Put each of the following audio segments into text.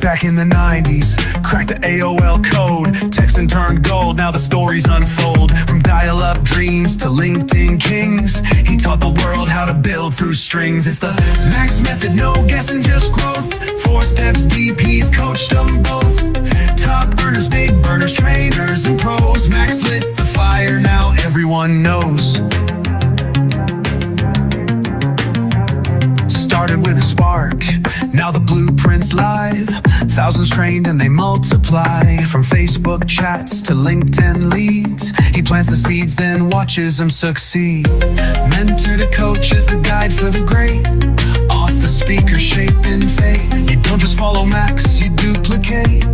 back in the 90s. Cracked the AOL code, texting turned gold. Now the stories unfold. From dial-up dreams to LinkedIn kings, he taught the world how to build through strings. It's the Max method, no guessing, just growth. 4 steps deep, he's coached them both. Top earners, big burners, trainers, and pros. Max lit the fire, now everyone knows. Started with a spark, now the blueprint's live. Thousands trained and they multiply. From Facebook chats to LinkedIn leads, he plants the seeds, then watches them succeed. Mentor to coach is the guide for the great. Author, speaker, shaping fate. You don't just follow Max, you duplicate.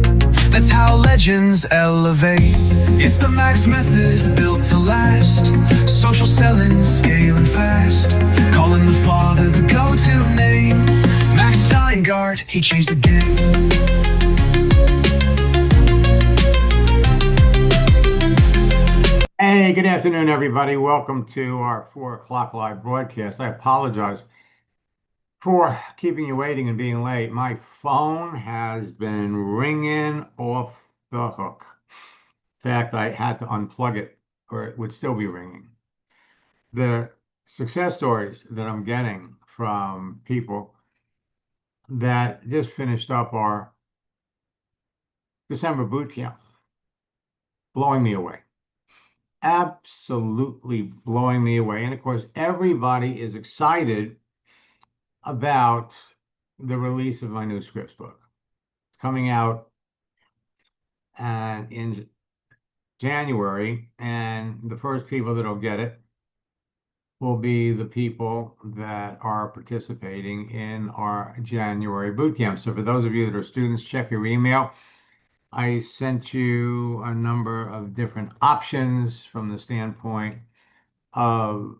That's how legends elevate. It's the Max method, built to last. Social selling, scaling fast. Call him the father, the go-to name. Max Steingart, he changed the game. Hey, good afternoon, everybody. Welcome to our 4 o'clock live broadcast. I apologize for keeping you waiting and being late. My phone has been ringing off the hook. In fact, I had to unplug it or it would still be ringing. The success stories that I'm getting from people that just finished up our December boot camp, blowing me away. Absolutely blowing me away. And of course, everybody is excited about the release of my new scripts book. It's coming out in January, and the first people that'll get it will be the people that are participating in our January boot camp. So for those of you that are students, check your email. I sent you a number of different options from the standpoint of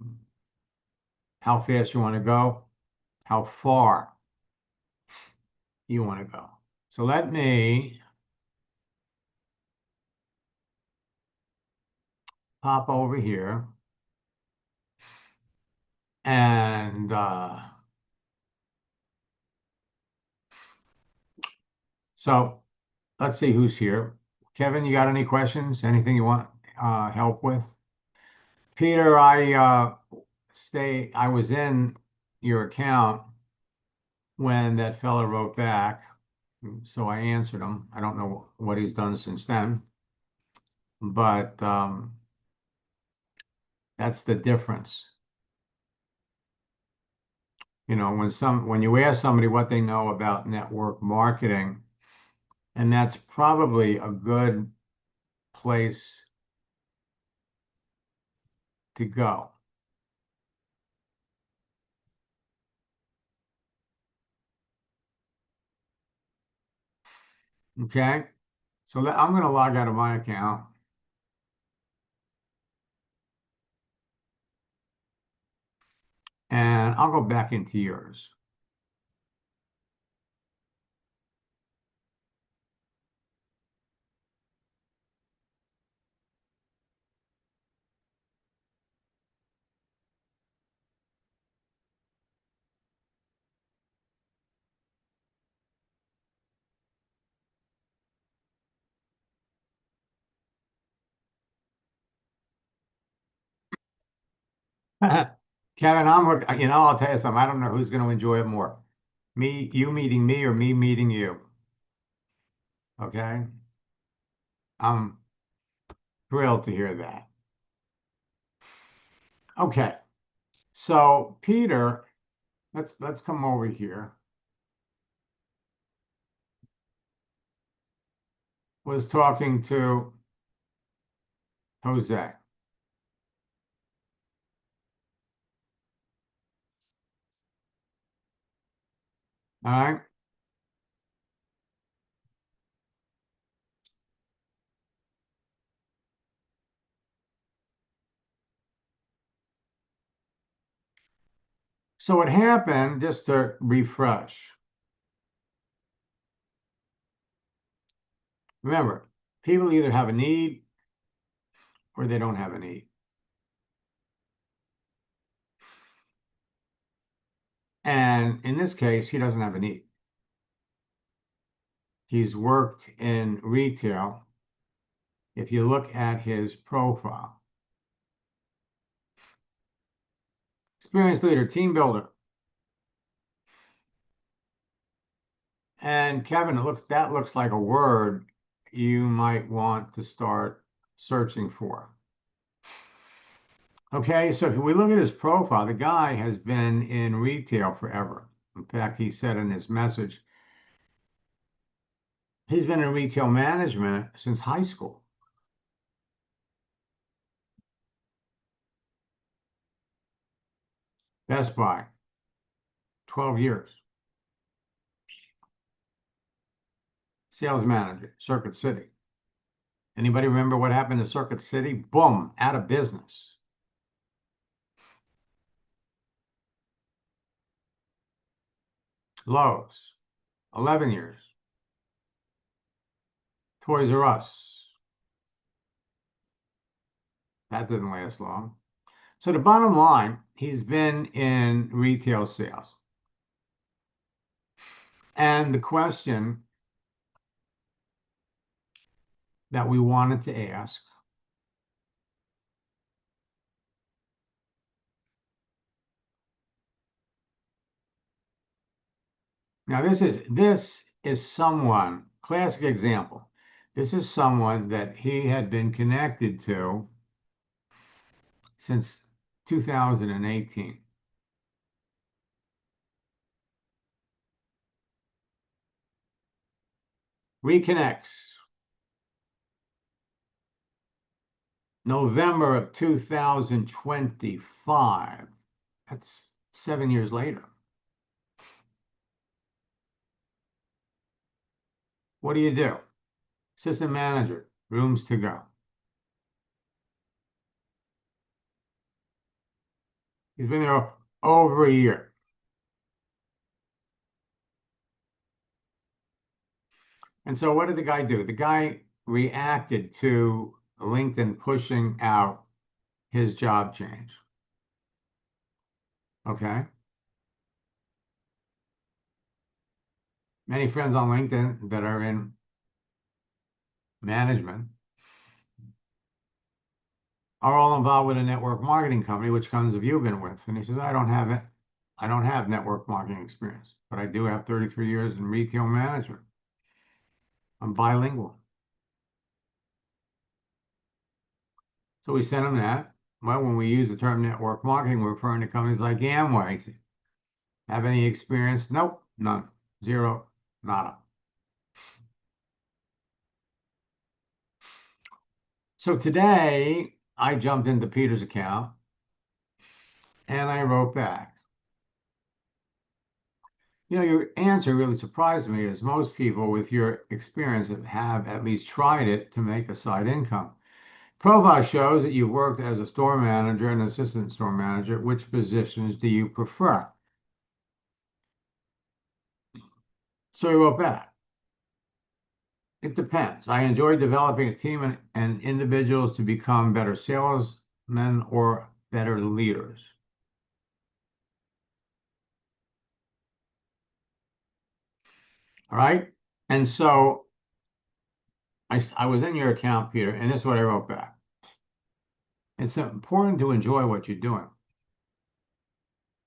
how fast you want to go, how far you want to go. So let me pop over here and so let's see who's here. Kevin, you got any questions? Anything you want help with? Peter, I was in your account when that fella wrote back, so I answered him. I don't know what he's done since then, but that's the difference. You know, when you ask somebody what they know about network marketing, and that's probably a good place to go. Okay, so I'm going to log out of my account. And I'll go back into yours. Kevin, I'll tell you something. I don't know who's going to enjoy it more. You meeting me or me meeting you. Okay? I'm thrilled to hear that. Okay. So Peter, let's come over here. Was talking to Jose. All right. So what happened, just to refresh. Remember, people either have a need or they don't have a need. And in this case, he doesn't have a need. He's worked in retail. If you look at his profile, experienced leader, team builder. And Kevin, that looks like a word you might want to start searching for. Okay, so if we look at his profile, the guy has been in retail forever. In fact, he said in his message, he's been in retail management since high school. Best Buy, 12 years. Sales manager, Circuit City. Anybody remember what happened to Circuit City? Boom, out of business. Lowe's, 11 years. Toys R Us. That didn't last long. So the bottom line, he's been in retail sales. And the question that we wanted to ask, now this is someone, classic example. This is someone that he had been connected to since 2018. Reconnects. November of 2025. That's 7 years later. What do? Assistant manager, rooms to go. He's been there over a year. And so what did the guy do? The guy reacted to LinkedIn pushing out his job change. Okay. Many friends on LinkedIn that are in management are all involved with a network marketing company, which comes of you've been with. And he says, I don't have it. I don't have network marketing experience, but I do have 33 years in retail management. I'm bilingual. So we sent him that. Well, when we use the term network marketing, we're referring to companies like Amway. Have any experience? Nope, none, zero, nada. So today I jumped into Peter's account and I wrote back. You know, your answer really surprised me, as most people with your experience have at least tried it to make a side income. Profile shows that you've worked as a store manager and assistant store manager. Which positions do you prefer? So he wrote back. It depends. I enjoy developing a team and individuals to become better salesmen or better leaders. All right. And so I was in your account, Peter, and this is what I wrote back. It's important to enjoy what you're doing.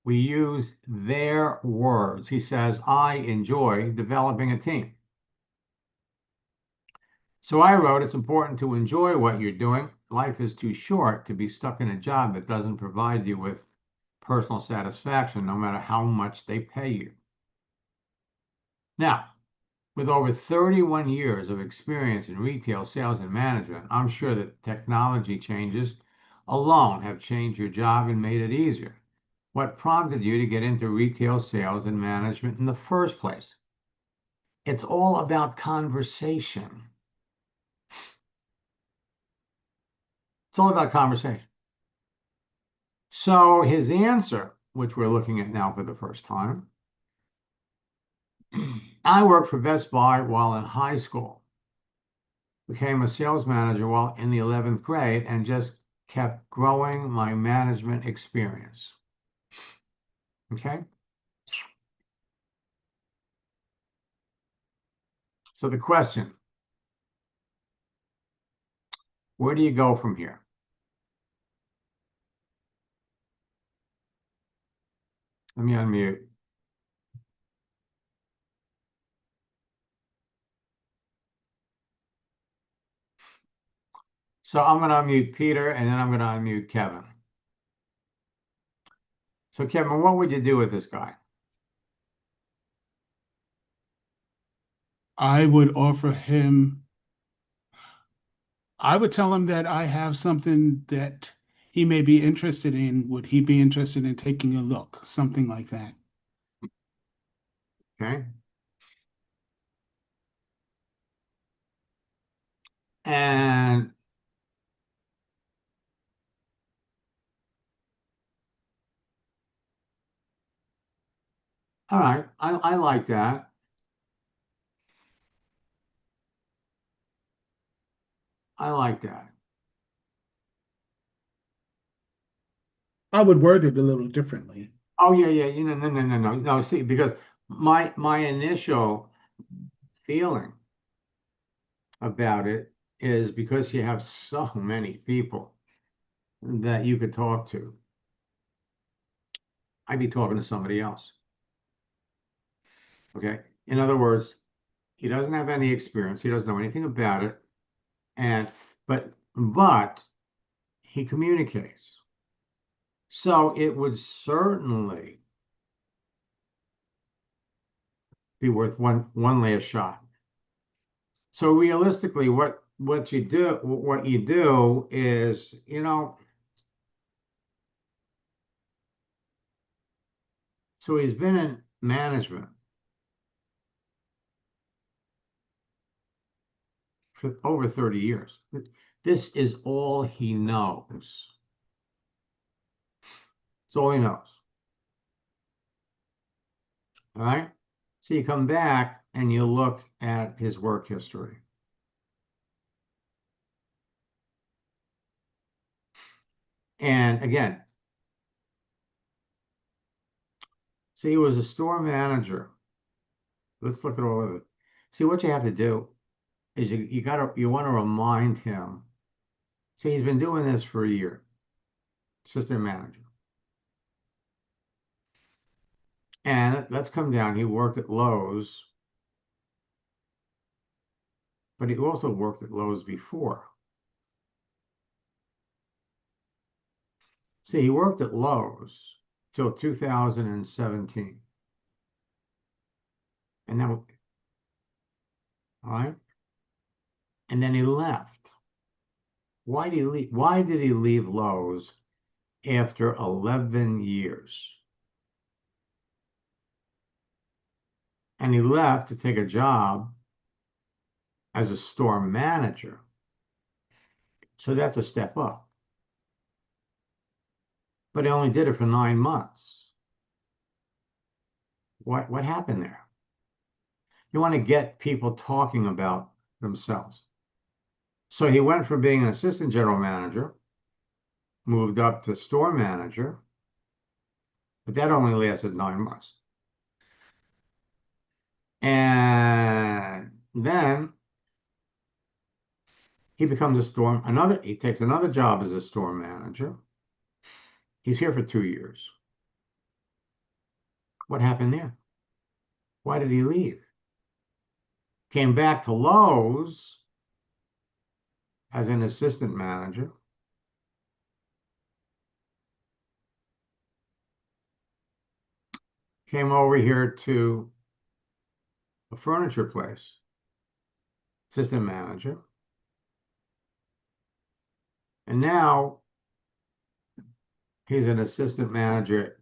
We use their words. He says, I enjoy developing a team. So I wrote, it's important to enjoy what you're doing. Life is too short to be stuck in a job that doesn't provide you with personal satisfaction, no matter how much they pay you. Now, with over 31 years of experience in retail sales and management, I'm sure that technology changes alone have changed your job and made it easier. What prompted you to get into retail sales and management in the first place? It's all about conversation. It's all about conversation. So his answer, which we're looking at now for the first time, I worked for Best Buy while in high school, became a sales manager while in the 11th grade, and just kept growing my management experience. Okay. So the question, where do you go from here? Let me unmute. So I'm going to unmute Peter, and then I'm going to unmute Kevin. So Kevin, what would you do with this guy? I would offer him, I would tell him that I have something that he may be interested in. Would he be interested in taking a look? Something like that. Okay. And all right, I like that. I like that. I would word it a little differently. Oh yeah, yeah. No. See, because my initial feeling about it is because you have so many people that you could talk to. I'd be talking to somebody else. Okay. In other words, he doesn't have any experience. He doesn't know anything about it. And but he communicates. So it would certainly be worth one last shot. So realistically, what you do is, so he's been in management for over 30 years. This is all he knows. It's all he knows. All right. So you come back and you look at his work history. And again, see, he was a store manager. Let's look at all of it. See, what you have to do is you want to remind him. See, he's been doing this for a year, assistant manager. And let's come down. He worked at Lowe's, but he also worked at Lowe's before. See, he worked at Lowe's till 2017. And then, all right. And then he left. Why did he leave? Why did he leave Lowe's after 11 years? And he left to take a job as a store manager. So that's a step up. But he only did it for 9 months. What happened there? You want to get people talking about themselves. So he went from being an assistant general manager, moved up to store manager, but that only lasted 9 months. And then he becomes he takes another job as a store manager. He's here for 2 years. What happened there? Why did he leave? Came back to Lowe's as an assistant manager. Came over here to a furniture place, assistant manager. And now he's an assistant manager at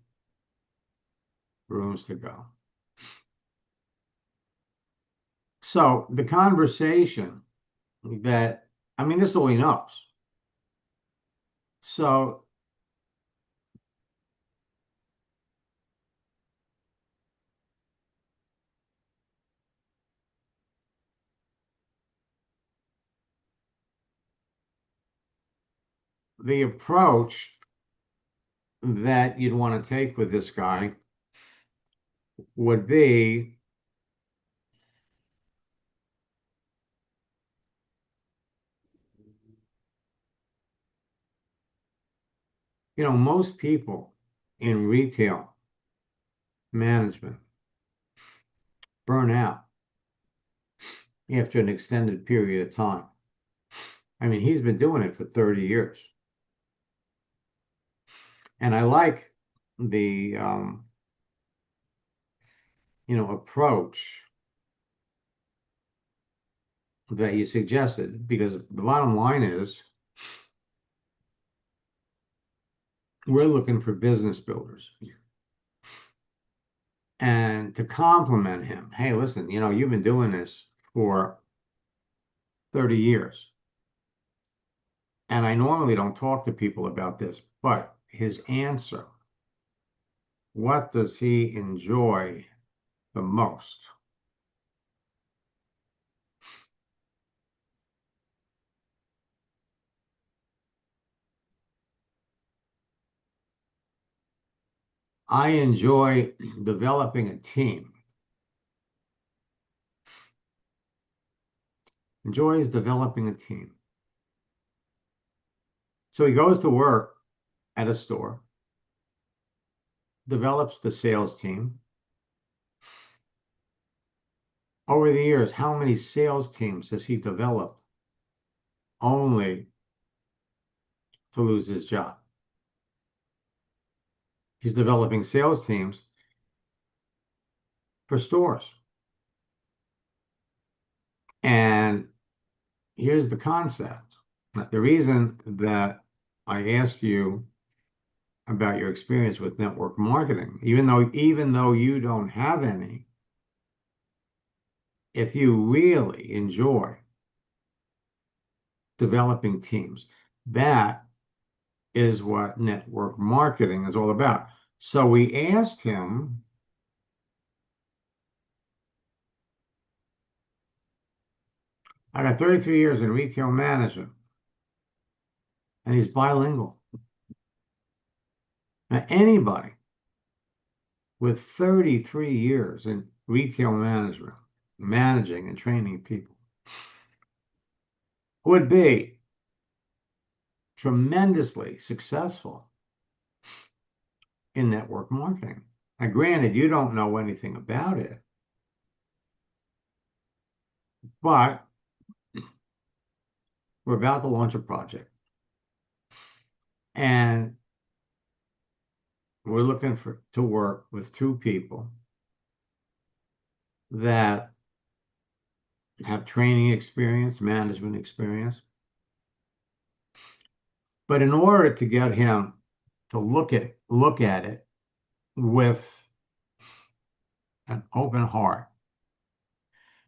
Rooms to Go. So the conversation that, I mean, this is all he knows. So the approach that you'd want to take with this guy would be You know, most people in retail management burn out after an extended period of time. I mean, he's been doing it for 30 years. And I like the, approach that you suggested, because the bottom line is we're looking for business builders. And to compliment him, hey, listen, you've been doing this for 30 years. And I normally don't talk to people about this, but his answer, what does he enjoy the most? I enjoy developing a team. Enjoys developing a team. So he goes to work at a store, develops the sales team. Over the years, how many sales teams has he developed only to lose his job? He's developing sales teams for stores. And here's the concept. The reason that I asked you about your experience with network marketing, even though you don't have any, if you really enjoy developing teams, that is what network marketing is all about. So we asked him, I got 33 years in retail management, and he's bilingual. Now, anybody with 33 years in retail management, managing and training people, would be tremendously successful in network marketing. Now, granted, you don't know anything about it, but we're about to launch a project, and we're looking to work with two people that have training experience, management experience. But in order to get him to look at it with an open heart,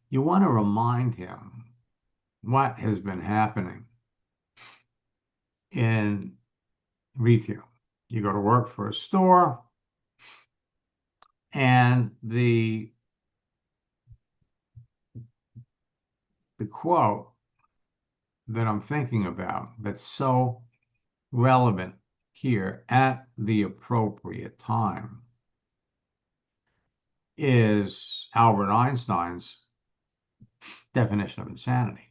you want to remind him what has been happening in retail. You go to work for a store, and the quote that I'm thinking about that's so relevant here at the appropriate time is Albert Einstein's definition of insanity.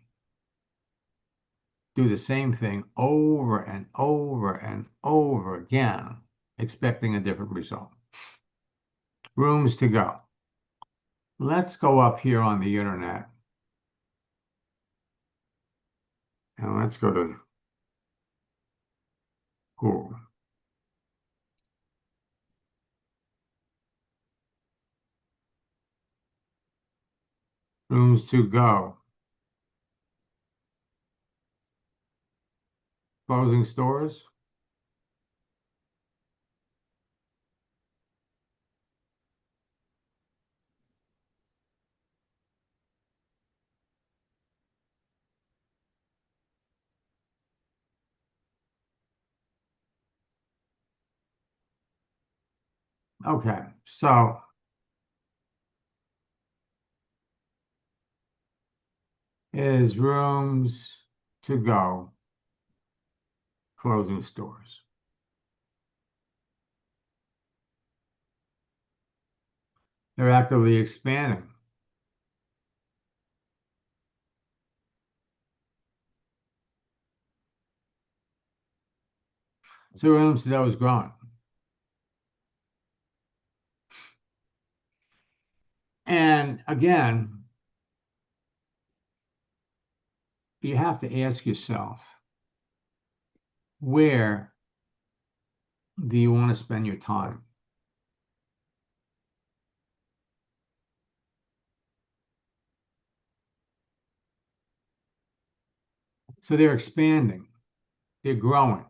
Do the same thing over and over and over again, expecting a different result. Rooms to go. Let's go up here on the internet, and let's go to Google. Rooms to go. Closing stores. Okay, so is rooms to go closing stores. They're actively expanding. So Williams is growing. And again, you have to ask yourself, where do you want to spend your time? So they're expanding, they're growing.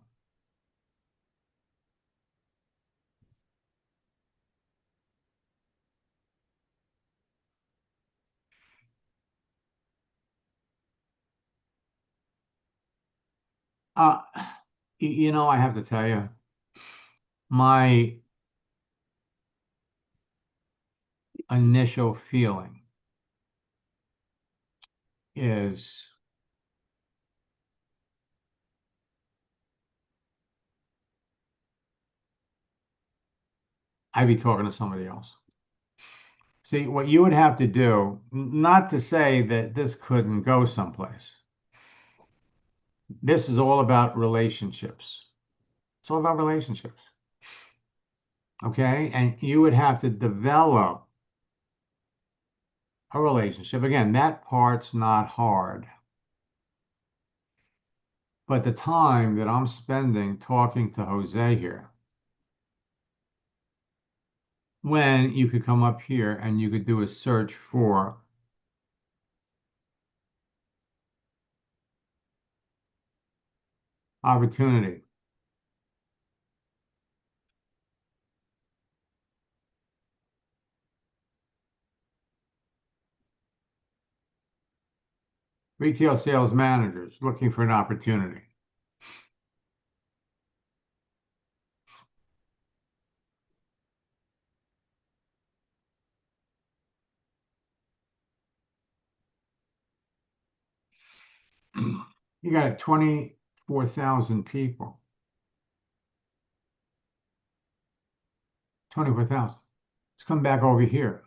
Uh, I have to tell you, my initial feeling is I'd be talking to somebody else. See, what you would have to do, not to say that this couldn't go someplace. This is all about relationships. It's all about relationships. Okay? And you would have to develop a relationship. Again, that part's not hard. But the time that I'm spending talking to Jose here, when you could come up here and you could do a search for opportunity. Retail sales managers looking for an opportunity. You got 24,000 people. 24,000. Let's come back over here.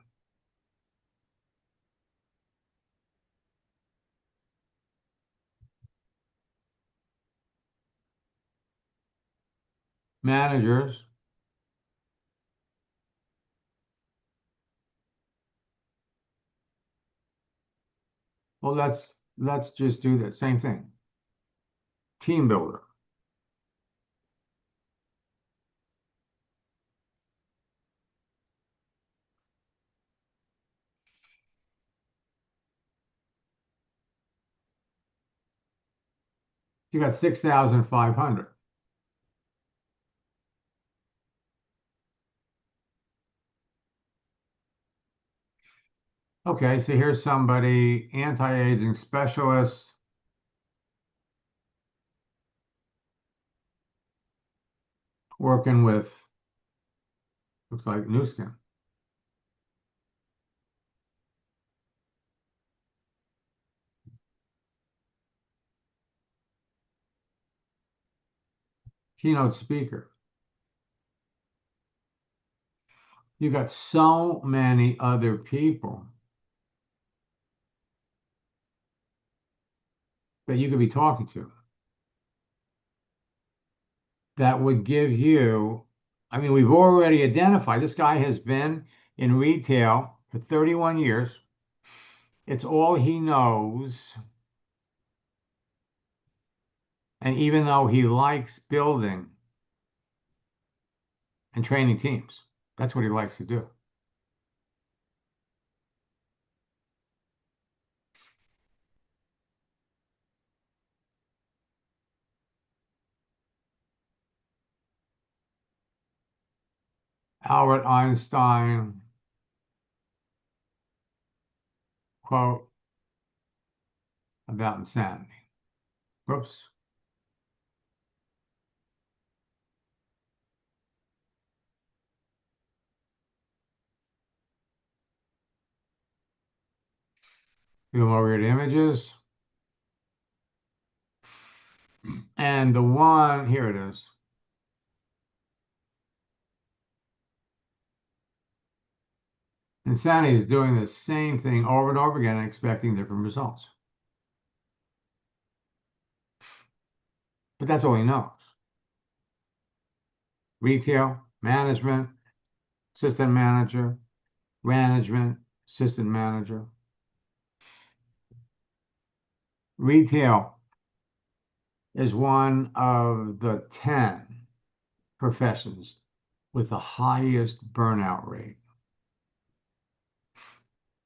Managers. Well, let's just do the same thing. Team builder. You got 6,500. Okay, so here's somebody, anti-aging specialist. Working with, looks like new skin. Keynote speaker. You got so many other people that you could be talking to that would give you, I mean, we've already identified this guy has been in retail for 31 years. It's all he knows. And even though he likes building and training teams, that's what he likes to do. Albert Einstein quote about insanity. Whoops. Few more weird images. And the one, here it is. Insanity is doing the same thing over and over again and expecting different results. But that's all he knows. retail, management, assistant manager, management, assistant manager. Retail is one of the 10 professions with the highest burnout rate.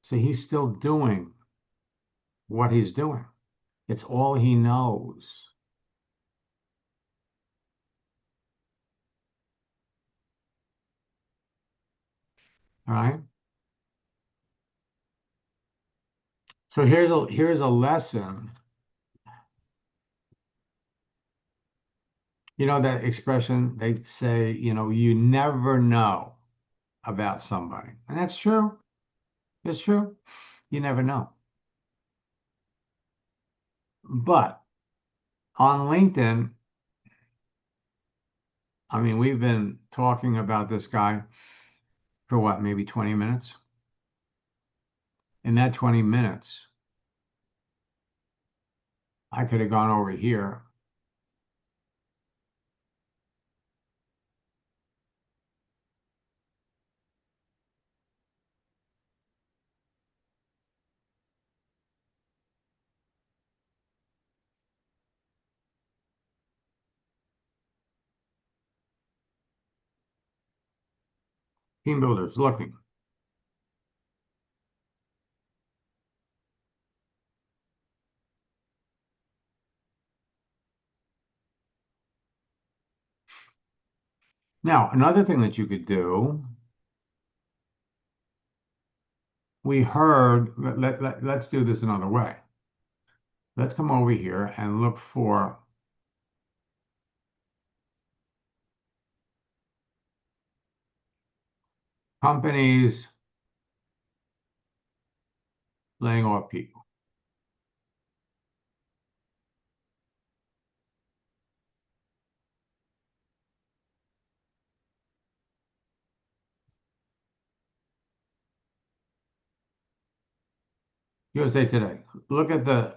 So he's still doing what he's doing. It's all he knows. All right. So here's a lesson. You know that expression they say, you never know about somebody. And that's true. It's true. You never know. But on LinkedIn, I mean, we've been talking about this guy for what, maybe 20 minutes? In that 20 minutes, I could have gone over here. Team builders looking. Now, another thing that you could do, we heard, let's do this another way. Let's come over here and look for companies laying off people. USA Today. Look at the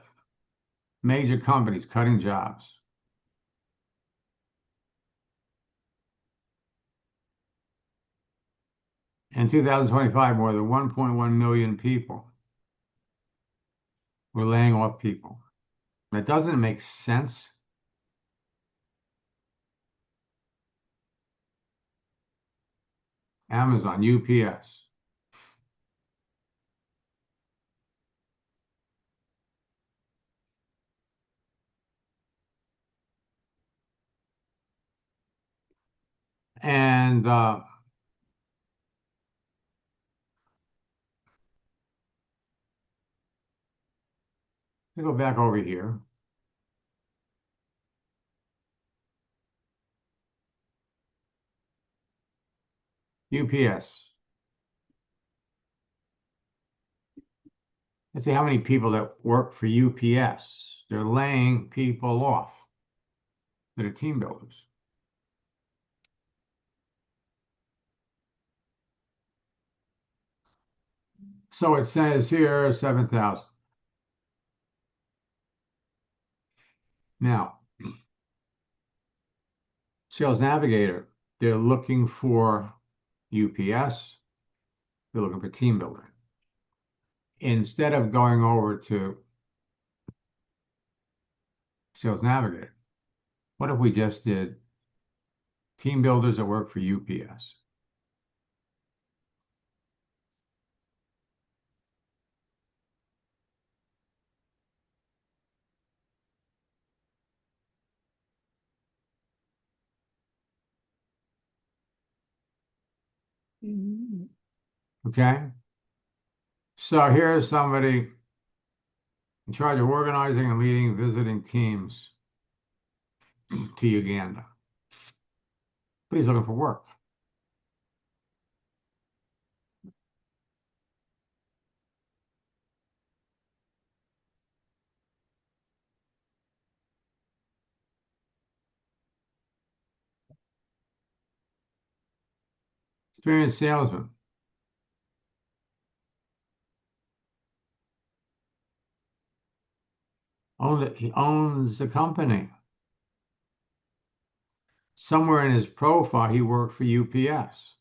major companies cutting jobs. In 2025, more than 1.1 million people were laying off people. That doesn't make sense. Amazon, UPS. And let's go back over here. UPS. Let's see how many people that work for UPS. They're laying people off that are team builders. So it says here 7,000. Now, Sales Navigator, they're looking for UPS. They're looking for team builder. Instead of going over to Sales Navigator, what if we just did team builders that work for UPS? Okay. So here's somebody in charge of organizing and leading visiting teams to Uganda. But he's looking for work. Experienced salesman. He owns the company. somewhere in his profile, he worked for UPS.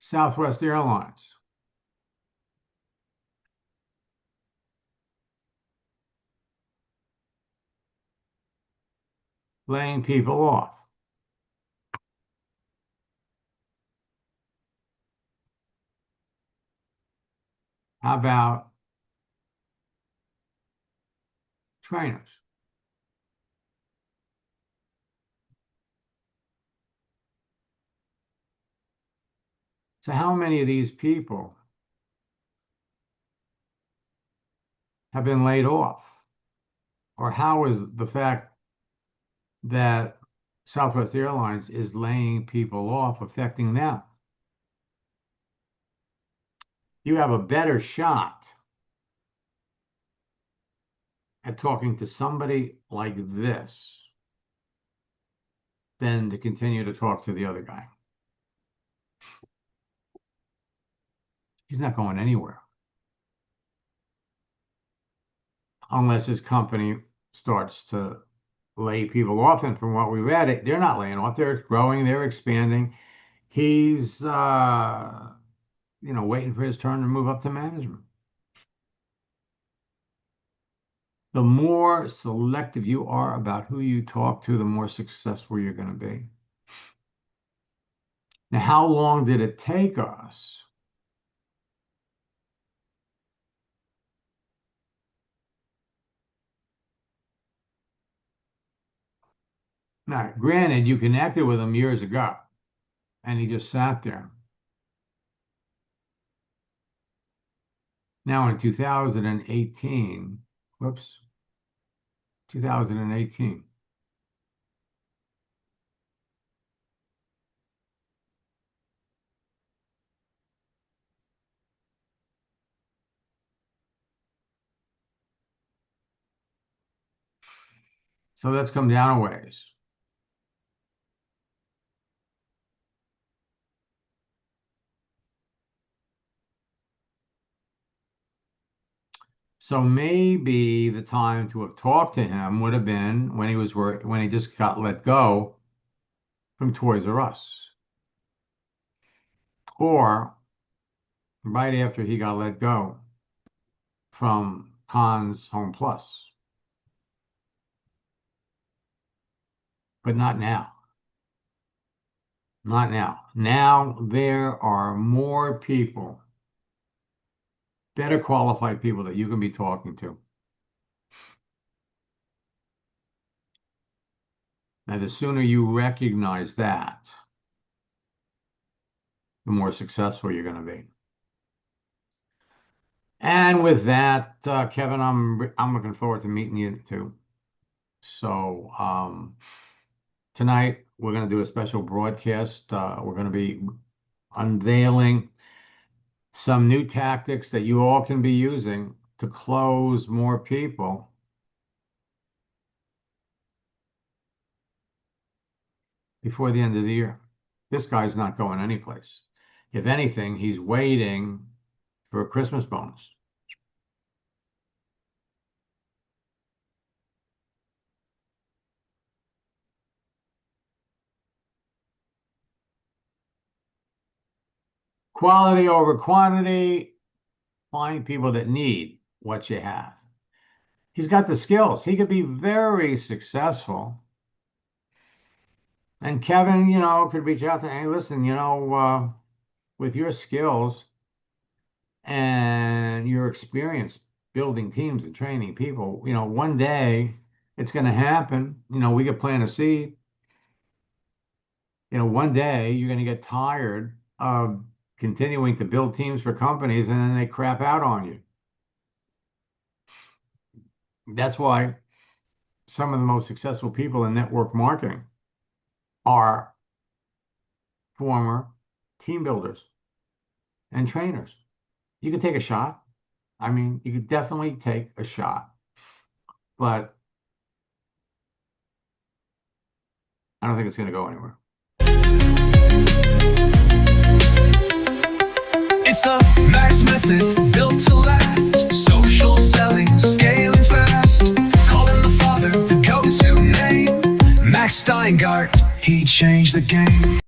Southwest Airlines. Laying people off. How about trainers? So how many of these people have been laid off? Or how is the fact that Southwest Airlines is laying people off affecting them? You have a better shot at talking to somebody like this than to continue to talk to the other guy. He's not going anywhere unless his company starts to lay people off. And from what we read, they're not laying off. They're growing. They're expanding. He's, waiting for his turn to move up to management. The more selective you are about who you talk to, the more successful you're going to be. Now, how long did it take us now, granted, you connected with him years ago, and he just sat there. Now in 2018, 2018. So let's come down a ways. So maybe the time to have talked to him would have been when he just got let go from Toys R Us, or right after he got let go from Conn's Home Plus, but not now. Not now. Now there are more people, better qualified people that you can be talking to. Now, the sooner you recognize that, the more successful you're going to be. And with that, Kevin, I'm looking forward to meeting you too. So tonight we're going to do a special broadcast. We're going to be unveiling some new tactics that you all can be using to close more people before the end of the year. This guy's not going anyplace. If anything, he's waiting for a Christmas bonus. Quality over quantity. Find people that need what you have. He's got the skills. He could be very successful. And Kevin, could reach out to, hey, listen, with your skills and your experience building teams and training people, one day it's going to happen. We could plant a seed. One day you're going to get tired of continuing to build teams for companies and then they crap out on you. That's why some of the most successful people in network marketing are former team builders and trainers. You could take a shot. I mean, you could definitely take a shot, but I don't think it's going to go anywhere. It's the Max Method, built to last. Social selling, flying art, he changed the game.